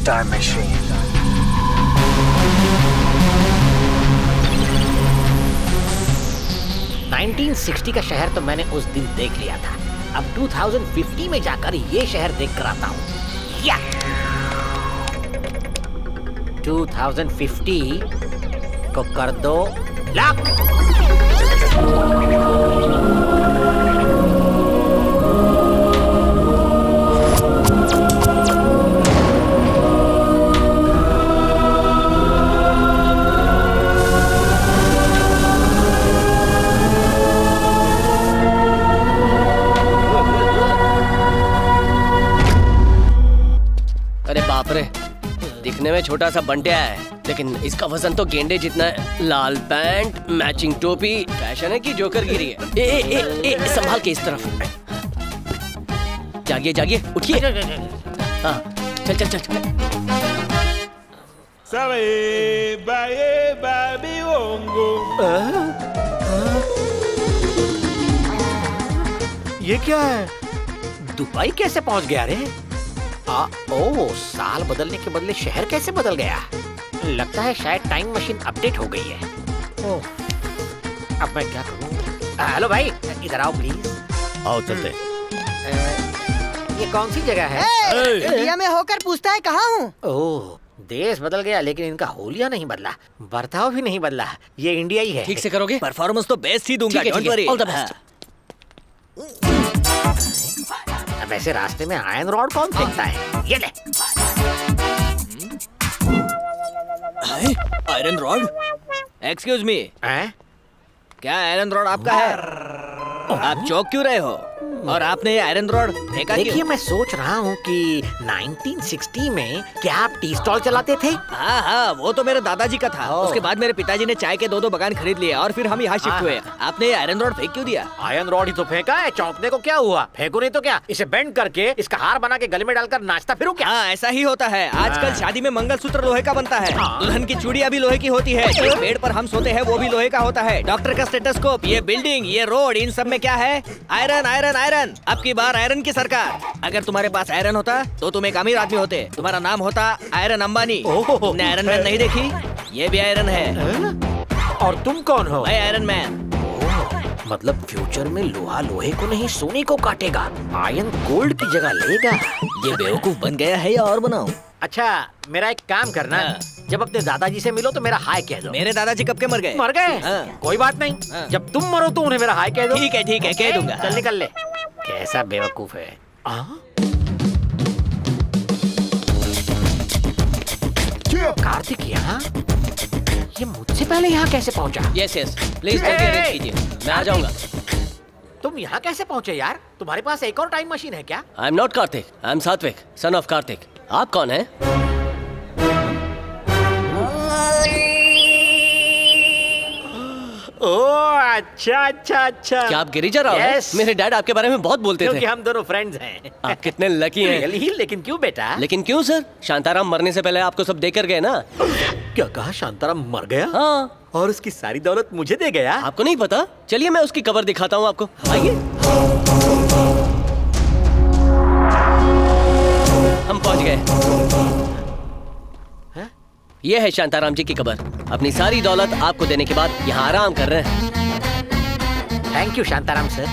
Time machine. $1960 का शहर तो मैंने उस दिन देख लिया था। अब 2050 में जाकर ये शहर देख कर आता हूँ। या 2050 को कर दो लॉक। अरे बाप रे, दिखने में छोटा सा बंटिया है, लेकिन इसका वजन तो गेंडे जितना है। लाल पैंट, मैचिंग टोपी, फैशन है कि जोकर गिरी है। ए, ए, ए, ए, संभाल के इस तरफ। जागिए जागिए, उठिए। हाँ, चल चल चल। ये क्या है? दुबई कैसे पहुंच गया रे? ओ, साल बदलने के बदले शहर कैसे बदल गया? लगता है शायद टाइम मशीन अपडेट हो गई है। ओह, अब मैं क्या करूं? हेलो भाई, इधर आओ प्लीज। आओ चलते। ये कौन सी जगह है? इंडिया में होकर पूछता है कहाँ हूँ? ओह, देश बदल गया लेकिन इनका होलिया नहीं बदला, बर्ताव भी नहीं बदला। ये इंडिया ही है। ठीक से करोगे? परफॉर्मेंस तो बेस्ट ही दूंगा, don't worry. All the best. वैसे रास्ते में आयरन रॉड कौन फेंकता है? ये ले। Iron rod? एक्सक्यूज मी, क्या आयरन रॉड आपका है? आप चौंक क्यों रहे हो? और आपने ये आयरन रॉड फेंका क्यों? देखिए, मैं सोच रहा हूँ कि 1960 में क्या आप टी स्टॉल चलाते थे? हाँ हाँ, वो तो मेरे दादाजी का था। उसके बाद मेरे पिताजी ने चाय के 2-2 बगान खरीद लिए और फिर हम यहाँ शिफ्ट हुए। आपने ये आयरन रॉड फेंक क्यों दिया? आयरन रॉड ही तो फेंका है, चौंकने को क्या हुआ? फेंको नहीं तो क्या? इसे बेंड करके इसका हार बना के गले में डालकर नाचता फिरूं क्या? हाँ, ऐसा ही होता है। आजकल शादी में मंगलसूत्र लोहे का बनता है, दुल्हन की चूड़ियाँ भी लोहे की होती है, जिस पेड़ पर हम सोते हैं वो भी लोहे का होता है। डॉक्टर का स्टेथोस्कोप, ये बिल्डिंग, ये रोड, इन सब में क्या है? Iron iron iron. अब की बार आयरन की सरकार। अगर तुम्हारे पास आयरन होता तो तुम एक अमीर आदमी होते। तुम्हारा नाम होता आयरन अंबानी। तुमने आयरन मैन नहीं देखी? ये भी आयरन है। और तुम कौन हो? मैं आयरन मैन। मतलब फ्यूचर में लोहा लोहे को नहीं सोने को काटेगा, आयरन गोल्ड की जगह लेगा। ये बेवकूफ बन गया है या और बनाऊं? अच्छा, मेरा एक काम करना, जब अपने दादाजी से मिलो तो मेरा हाय कह दो। मेरे दादाजी कब के मर गए? मर गए? कोई बात नहीं, जब तुम मरो तो उन्हें मेरा हाय कह दो। ठीक है, कह दूंगा। चल निकल ले। कैसा बेवकूफ है। कार्तिक यहाँ? ये मुझसे पहले यहाँ कैसे पहुँचा? यस प्लीज जल्दी अरेंज कीजिए, मैं आ जाऊंगा। तुम यहाँ कैसे पहुँचे यार? तुम्हारे पास एक और टाइम मशीन है क्या? I am not Kartik, I am सात्विक, सन ऑफ कार्तिक। आप कौन है? ओह, अच्छा। क्या आप गिरिजा राव हैं? मेरे डैड आपके बारे में बहुत बोलते थे। क्योंकि हम दोनों फ्रेंड्स हैं। आप कितने लकी हैं। लेकिन क्यों बेटा? लेकिन क्यों सर? शांताराम मरने से पहले आपको सब देकर गए ना। क्या कहा? शांताराम मर गया? हाँ। और उसकी सारी दौलत मुझे दे गया? आपको नहीं पता? चलिए मैं उसकी कब्र दिखाता हूँ आपको, आइए। हम पहुँच गए। ये है शांताराम जी की कब्र। अपनी सारी दौलत आपको देने के बाद यहाँ आराम कर रहे हैं। थैंक यू शांताराम सर,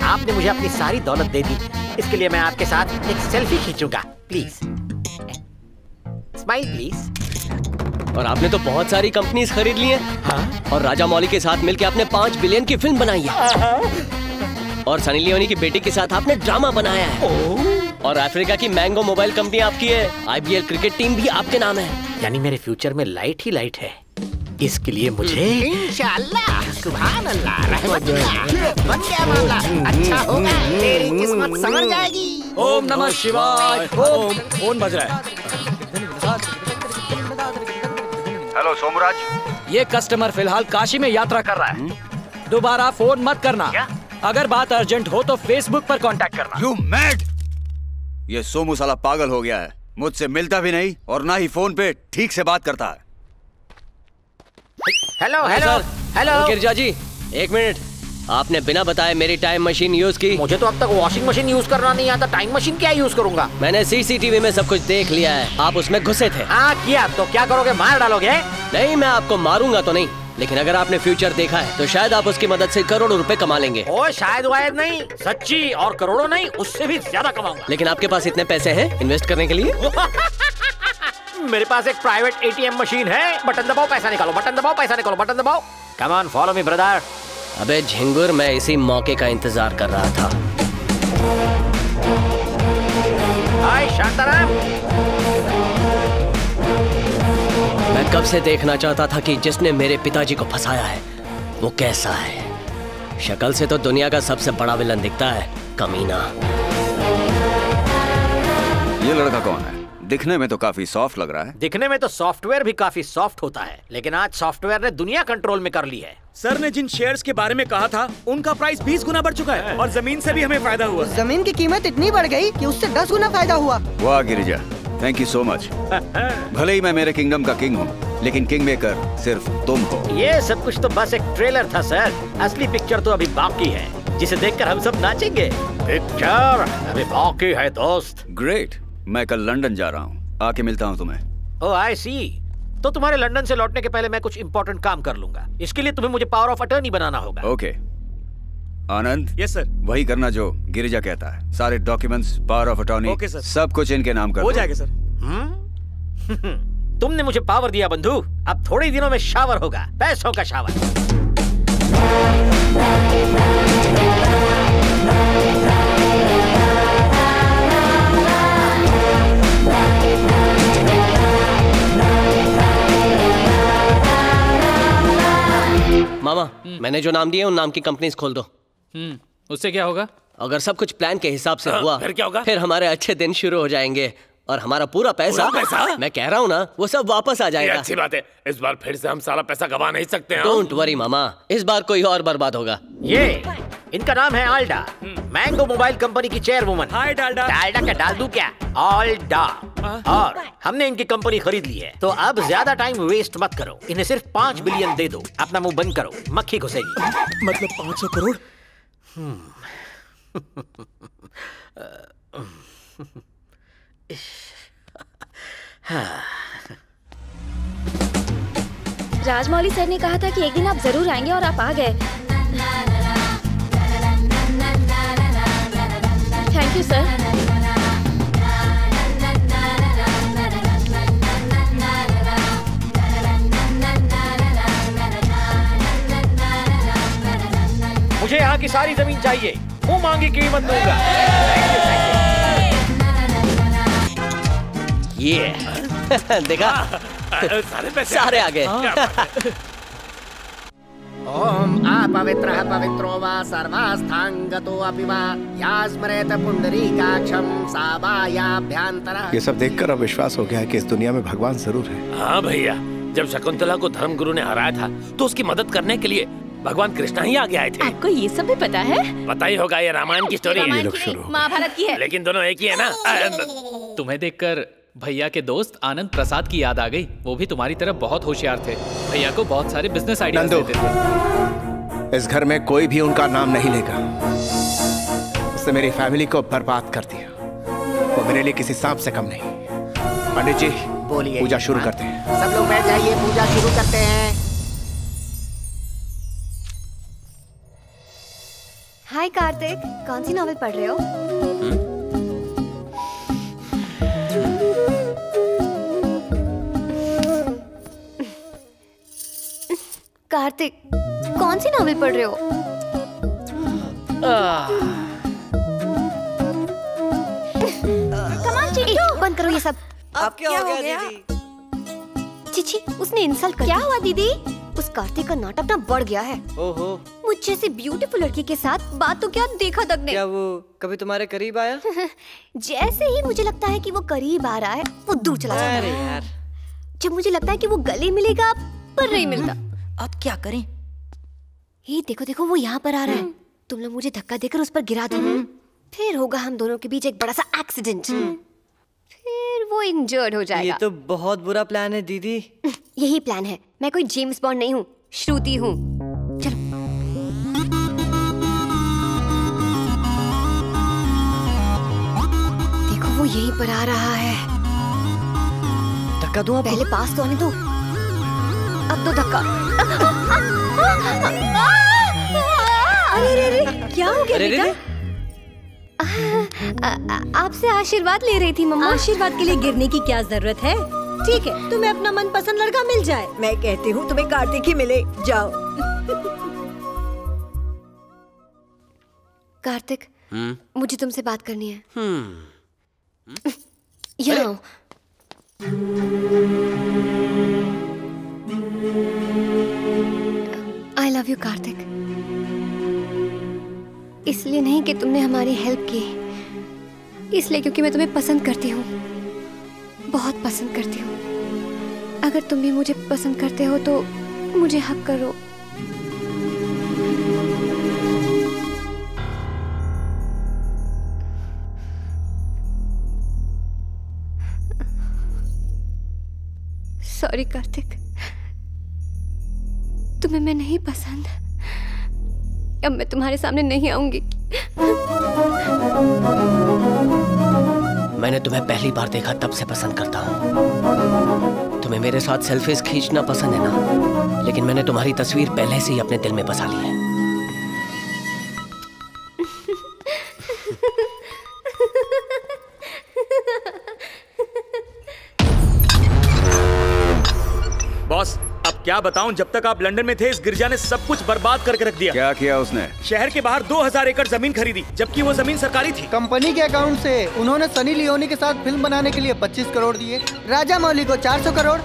आपने मुझे अपनी सारी दौलत दे दी। इसके लिए मैं आपके साथ एक सेल्फी खींचूंगा, प्लीज। Smile please. और आपने तो बहुत सारी कंपनीज खरीद ली हैं। हाँ? और राजा मौली के साथ मिलकर आपने 5 बिलियन की फिल्म बनाई है। और सनी लियोनी की बेटी के साथ आपने ड्रामा बनाया है। और अफ्रीका की मैंगो मोबाइल कंपनी आपकी है। IPL क्रिकेट टीम भी आपके नाम है। यानी मेरे फ्यूचर में लाइट ही लाइट है। इसके लिए मुझे इंशाअल्लाह, सुभान अल्लाह, रहमतुल्लाह, बन गया मामला। अच्छा होगा, तेरी किस्मत संवर जाएगी। ओम नमः शिवाय। ओम। फोन बज रहा है। हेलो सोमराज, ये कस्टमर फिलहाल काशी में यात्रा कर रहा है। दोबारा फोन मत करना। क्या? अगर बात अर्जेंट हो तो फेसबुक पर कांटेक्ट करना। You mad? ये सोमू साला पागल हो गया है। मुझसे मिलता भी नहीं और ना ही फोन पे ठीक से बात करता है। हेलो। गिरिजा जी, 1 मिनट। आपने बिना बताए मेरी टाइम मशीन यूज की। मुझे तो अब तक वॉशिंग मशीन यूज करना नहीं आता, टाइम मशीन क्या यूज करूंगा? मैंने सीसीटीवी में सब कुछ देख लिया है, आप उसमें घुसे थे। हाँ किया, तो क्या करोगे, मार डालोगे? नहीं, मैं आपको मारूंगा तो नहीं, लेकिन अगर आपने फ्यूचर देखा है तो शायद आप उसकी मदद से करोड़ों रुपए कमा लेंगे। ओ शायद वायद नहीं, सच्ची, और करोड़ों नहीं, उससे भी ज्यादा कमाऊंगा। लेकिन आपके पास इतने पैसे हैं इन्वेस्ट करने के लिए? मेरे पास एक प्राइवेट एटीएम मशीन है, बटन दबाओ पैसा निकालो, बटन दबाओ पैसा निकालो, बटन दबाओ। Come on follow me brother. अबे झिंगुर, मैं इसी मौके का इंतजार कर रहा था। हाय शांताराम। मैं कब से देखना चाहता था कि जिसने मेरे पिताजी को फंसाया है वो कैसा है। शक्ल से तो दुनिया का सबसे बड़ा विलन दिखता है, कमीना। ये लड़का कौन है? दिखने में तो काफी सॉफ्ट लग रहा है। दिखने में तो सॉफ्टवेयर भी काफी सॉफ्ट होता है, लेकिन आज सॉफ्टवेयर ने दुनिया कंट्रोल में कर ली है। सर ने जिन शेयर्स के बारे में कहा था उनका प्राइस 20 गुना बढ़ चुका है और जमीन से भी हमें फायदा हुआ। जमीन की कीमत इतनी बढ़ गई कि उससे 10 गुना फायदा हुआ। वाह Girija, thank you so much. भले ही मैं मेरे किंगडम का किंग हूँ, लेकिन किंग मेकर सिर्फ तुम हो। ये सब कुछ तो बस एक ट्रेलर था सर, असली पिक्चर तो अभी बाकी है, जिसे देखकर हम सब नाचेंगे। पिक्चर अभी बाकी है दोस्त। ग्रेट, मैं कल लंदन जा रहा हूँ, आके मिलता हूँ तुम्हें। ओह आई सी। तो तुम्हारे लंदन से लौटने के पहले मैं कुछ इंपॉर्टेंट काम कर लूंगा। इसके लिए तुम्हें मुझे पावर ऑफ अटर्नी बनाना होगा। ओके आनंद। Yes sir. वही करना जो गिरिजा कहता है, सारे documents, power of attorney, okay sir. सब कुछ इनके नाम कर हो दो। जाएगा सर। तुमने मुझे पावर दिया बंधु, अब थोड़े ही दिनों में शावर होगा, पैसों का शावर। मामा, मैंने जो नाम दिए उन नाम की कंपनीज खोल दो। उससे क्या होगा? अगर सब कुछ प्लान के हिसाब से हुआ फिर क्या होगा? फिर हमारे अच्छे दिन शुरू हो जाएंगे और हमारा पूरा पैसा मैं कह रहा हूँ ना, वो सब वापस आ जाएगा। अच्छी बात है, इस बार फिर से हम सारा पैसा गवा नहीं सकते हैं। डोंट वरी मामा, इस बार कोई और बर्बाद होगा। ये इनका नाम है आल्डा, मैंगो मोबाइल कंपनी की चेयरवुमन। हाय डालडा। डालडा क्या डाल दूं क्या? आल्डा। और हमने इनकी कंपनी खरीद ली है, तो अब ज्यादा टाइम वेस्ट मत करो, इन्हें सिर्फ 5 बिलियन दे दो। अपना मुंह बंद करो, मक्खी घुसेगी। मतलब 500 करोड़? राजमौली सर ने कहा था कि एक दिन आप जरूर आएंगे और आप आ गए। Thank you sir. मुझे यहाँ की सारी जमीन चाहिए, मुंह मांगी कीमत दूंगा। ये देखा, सारे पैसे सारे आ गए। ओम अपवित्रः पवित्रो वा सर्वास्थांगतो अपि वा यास्मरेत पुंडरीकाक्षं साबायाभ्यंतरः। ये सब देखकर अब विश्वास हो गया है कि इस दुनिया में भगवान जरूर है। हाँ भैया, जब शकुंतला को धर्मगुरु ने हराया था तो उसकी मदद करने के लिए भगवान कृष्णा ही आगे आए थे। आपको ये सब भी पता है? पता ही होगा, ये रामायण की स्टोरी है। महाभारत की है। लेकिन दोनों एक ही है ना। तुम्हें देखकर भैया के दोस्त आनंद प्रसाद की याद आ गई। वो भी तुम्हारी तरह बहुत होशियार थे, भैया को बहुत सारे बिजनेस आइडियाज देते थे। इस घर में कोई भी उनका नाम नहीं लेगा। उसने मेरी फैमिली को बर्बाद कर दिया। वो मेरे लिए किसी सांप से कम नहीं। पंडित जी, बोलिए। पूजा शुरू करते हैं। सब लोग बैठ जाइए, पूजा शुरू करते हैं। हाय कार्तिक, कौन सी नॉवेल पढ़ रहे हो? कार्तिक, कौन सी नॉवेल पढ़ रहे हो? कमाल चिट्टू, बंद करो ये सब। अब क्या हो गया दीदी? चिची, उसने इंसल्ट कर। क्या हुआ दीदी? उस कार्तिक का नाटक ना बढ़ गया है। ओहो, मुझ जैसी ब्यूटीफुल लड़की के साथ बात तो क्या देखा तक नहीं। क्या वो कभी तुम्हारे करीब आया? जैसे ही मुझे लगता है कि वो करीब आ रहा है, वो दूर चला जाता है। अरे यार, जब मुझे लगता है कि वो गले मिलेगा पर नहीं मिलता। अब क्या करें? ये देखो देखो, वो यहाँ पर आ रहा है। तुम लोग मुझे धक्का देकर उस पर गिरा दो, फिर होगा हम दोनों के बीच एक बड़ा सा एक्सीडेंट। फिर वो इंजर्ड हो जाएगा। ये तो बहुत बुरा प्लान है दीदी। यही प्लान है। मैं कोई जेम्स बॉन्ड नहीं हूँ, श्रुति हूँ। चलो। यहीं पर आ रहा है। धक्का दूं? पहले पास तो आने दो, अब तो धक्का। अरे क्या हो गया बेटा? आपसे आशीर्वाद ले रही थी मम्मा। आशीर्वाद के लिए गिरने की क्या जरूरत है? ठीक है, तुम्हें अपना मनपसंद लड़का मिल जाए। मैं कहती हूँ तुम्हें कार्तिक ही मिले। जाओ। कार्तिक, मुझे तुमसे बात करनी है। यहाँ आओ। I love you Kartik. इसलिए नहीं कि तुमने हमारी हेल्प की, इसलिए क्योंकि मैं तुम्हें पसंद करती हूँ, बहुत पसंद करती हूँ। अगर तुम भी मुझे पसंद करते हो तो मुझे हक करो। सॉरी कार्तिक, तुम्हें मैं नहीं पसंद। अब मैं तुम्हारे सामने नहीं आऊंगी। मैंने तुम्हें पहली बार देखा तब से पसंद करता हूँ। तुम्हें मेरे साथ सेल्फीज खींचना पसंद है ना, लेकिन मैंने तुम्हारी तस्वीर पहले से ही अपने दिल में बसा ली है। बॉस, अब क्या बताऊं, जब तक आप लंदन में थे इस गिरजा ने सब कुछ बर्बाद करके रख दिया। क्या किया उसने? शहर के बाहर 2000 एकड़ जमीन खरीदी, जबकि वो जमीन सरकारी थी। कंपनी के अकाउंट से उन्होंने सनी लियोनी के साथ फिल्म बनाने के लिए 25 करोड़ दिए, राजा मौली को 400 करोड़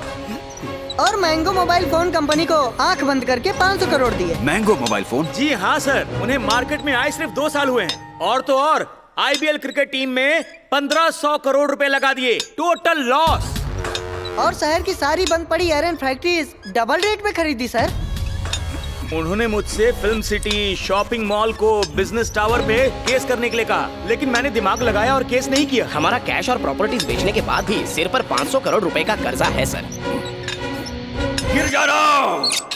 और मैंगो मोबाइल फोन कंपनी को आंख बंद करके 500 करोड़ दिए। Mango mobile phone? जी हाँ सर, उन्हें मार्केट में आए सिर्फ 2 साल हुए हैं, और तो और IPL क्रिकेट टीम में 1500 करोड़ रुपए लगा दिए। Total loss. और शहर की सारी बंद पड़ी आयरन फैक्ट्रीज डबल रेट में खरीदी सर। उन्होंने मुझसे फिल्म सिटी, शॉपिंग मॉल को बिजनेस टावर पे केस करने के लिए कहा, लेकिन मैंने दिमाग लगाया और केस नहीं किया। हमारा कैश और प्रॉपर्टीज बेचने के बाद भी सिर पर 500 करोड़ रुपए का कर्जा है सर। गिर जा रहा।